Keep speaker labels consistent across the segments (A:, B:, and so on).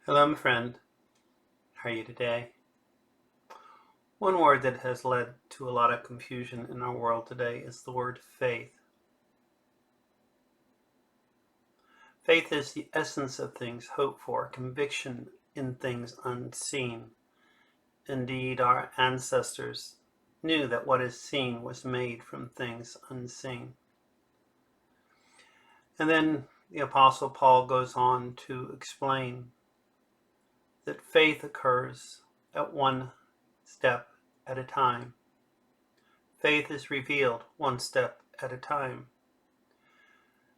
A: Hello, my friend. How are you today? One word that has led to a lot of confusion in our world today is the word faith. Faith is the essence of things hoped for, conviction in things unseen. Indeed, our ancestors knew that what is seen was made from things unseen. And then the Apostle Paul goes on to explain that faith occurs at one step at a time. Faith is revealed one step at a time.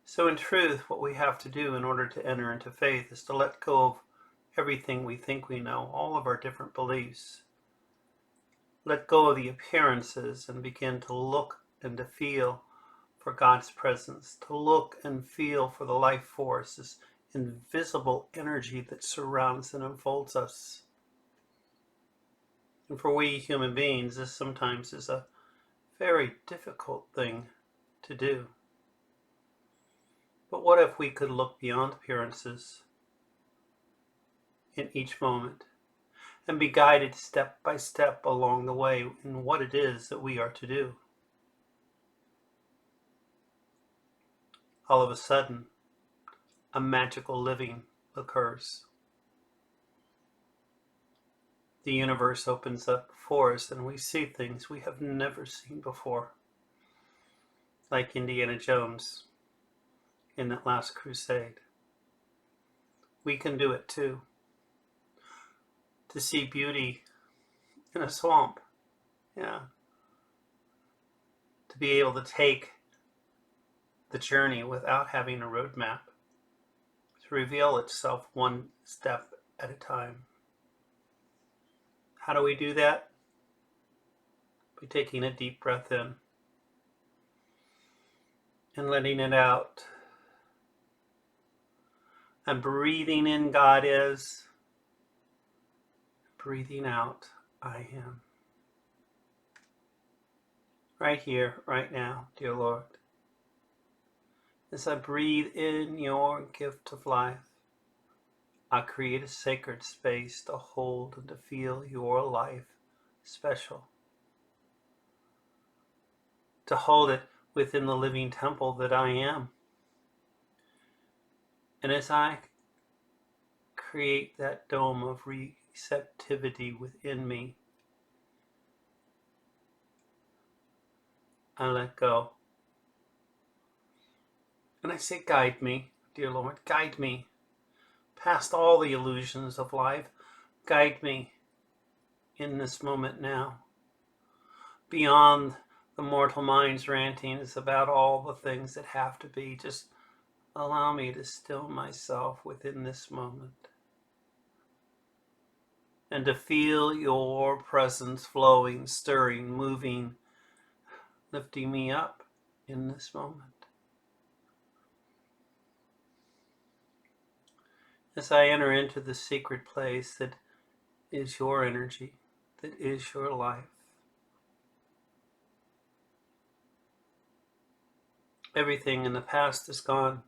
A: So in truth, what we have to do in order to enter into faith is to let go of everything we think we know, all of our different beliefs. Let go of the appearances and begin to look and to feel for God's presence, to look and feel for the life force, this invisible energy that surrounds and enfolds us. And for we human beings, this sometimes is a very difficult thing to do. But what if we could look beyond appearances in each moment and be guided step by step along the way in what it is that we are to do? All of a sudden, a magical living occurs. The universe opens up before us and we see things we have never seen before. Like Indiana Jones in that last crusade. We can do it too. To see beauty in a swamp. Yeah. To be able to take the journey without having a roadmap. To reveal itself one step at a time. How do we do that? By taking a deep breath in and letting it out. And breathing in, God is. Breathing out, I am. Right here, right now, dear Lord. As I breathe in your gift of life, I create a sacred space to hold and to feel your life special. To hold it within the living temple that I am. And as I create that dome of receptivity within me, I let go. And I say, guide me, dear Lord, guide me past all the illusions of life. Guide me in this moment now, beyond the mortal mind's rantings about all the things that have to be. Just allow me to still myself within this moment and to feel your presence flowing, stirring, moving, lifting me up in this moment. As I enter into the secret place that is your energy, that is your life. Everything in the past is gone.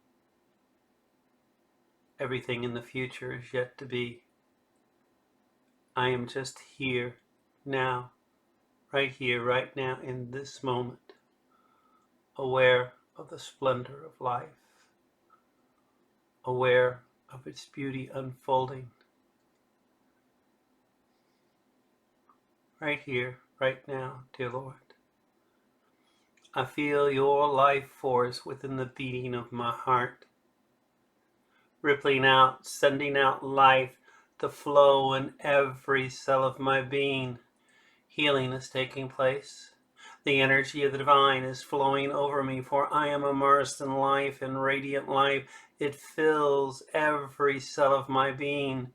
A: Everything in the future is yet to be. I am just here, now, right here, right now, in this moment, aware of the splendor of life, aware of its beauty unfolding. Right here, right now, dear Lord. I feel your life force within the beating of my heart, rippling out, sending out life to flow in every cell of my being. Healing is taking place. The energy of the divine is flowing over me, for I am immersed in life and radiant life. It fills every cell of my being.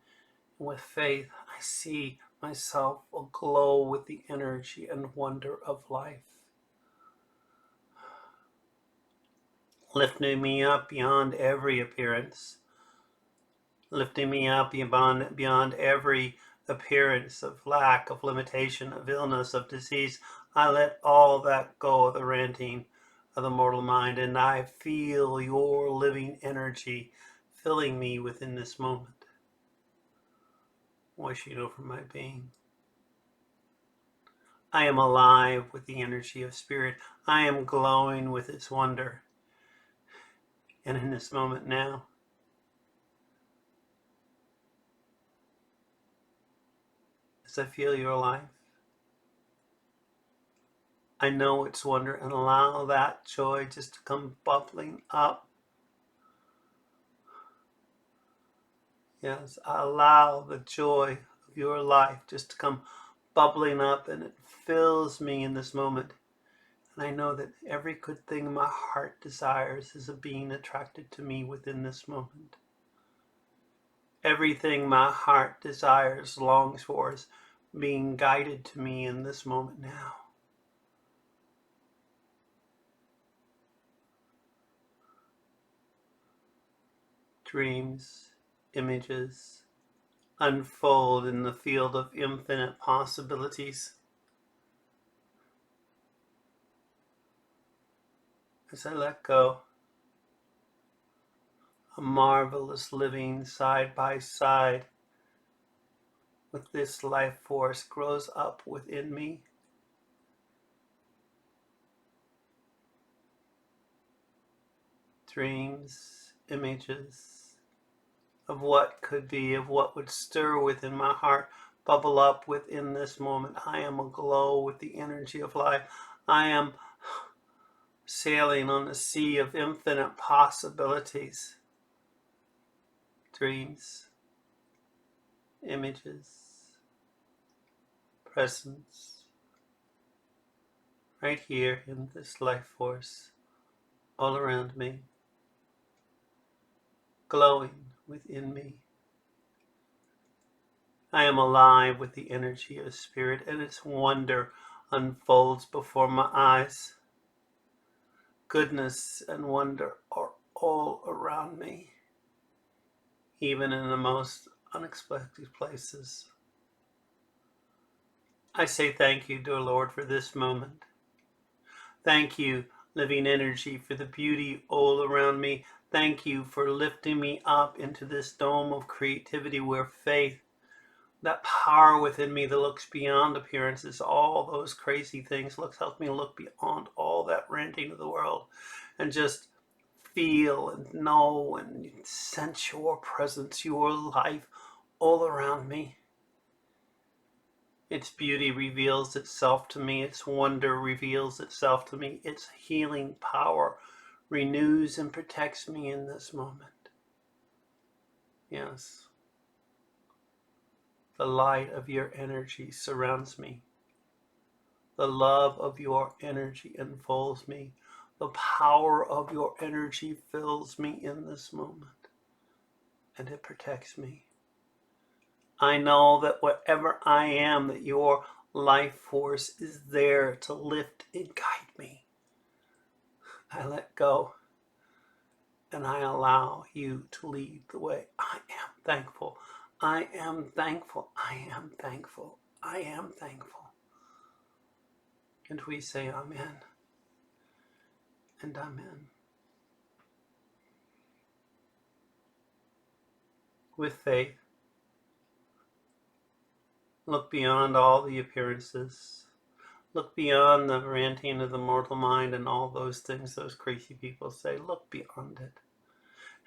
A: With faith, I see myself aglow with the energy and wonder of life. Lifting me up beyond every appearance. Lifting me up beyond every appearance of lack, of limitation, of illness, of disease. I let all that go of the ranting of the mortal mind, and I feel your living energy filling me within this moment. washing over my being. I am alive with the energy of spirit. I am glowing with its wonder. And in this moment now, as I feel your life, I know its wonder, and allow that joy just to come bubbling up. Yes, allow the joy of your life just to come bubbling up, and it fills me in this moment. And I know that every good thing my heart desires is a being attracted to me within this moment. Everything my heart desires, longs for, is being guided to me in this moment now. Dreams, images, unfold in the field of infinite possibilities. As I let go, a marvelous living side by side with this life force grows up within me. Dreams, images of what could be, of what would stir within my heart, bubble up within this moment. I am aglow with the energy of life. I am sailing on the sea of infinite possibilities. Dreams, images, presence, right here in this life force, all around me, glowing within me. I am alive with the energy of spirit, and its wonder unfolds before my eyes. Goodness and wonder are all around me, even in the most unexpected places. I say thank you, dear Lord, for this moment. Thank you, living energy, for the beauty all around me. Thank you for lifting me up into this dome of creativity where faith, that power within me that looks beyond appearances, all those crazy things, help me look beyond all that ranting of the world and just feel and know and sense your presence, your life all around me. Its beauty reveals itself to me. Its wonder reveals itself to me. Its healing power renews and protects me in this moment. Yes. The light of your energy surrounds me. The love of your energy enfolds me. The power of your energy fills me in this moment. And it protects me. I know that whatever I am, that your life force is there to lift and guide me. I let go and I allow you to lead the way. I am thankful. I am thankful. I am thankful. I am thankful. And we say amen and amen. With faith, look beyond all the appearances. Look beyond the ranting of the mortal mind and all those things those crazy people say. Look beyond it.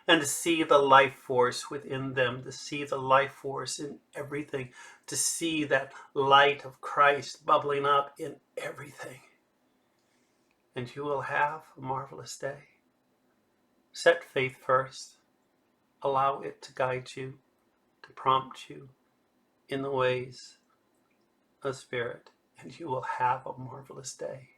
A: And to see the life force within them, to see the life force in everything, to see that light of Christ bubbling up in everything. And you will have a marvelous day. Set faith first. Allow it to guide you, to prompt you in the ways of spirit, and you will have a marvelous day.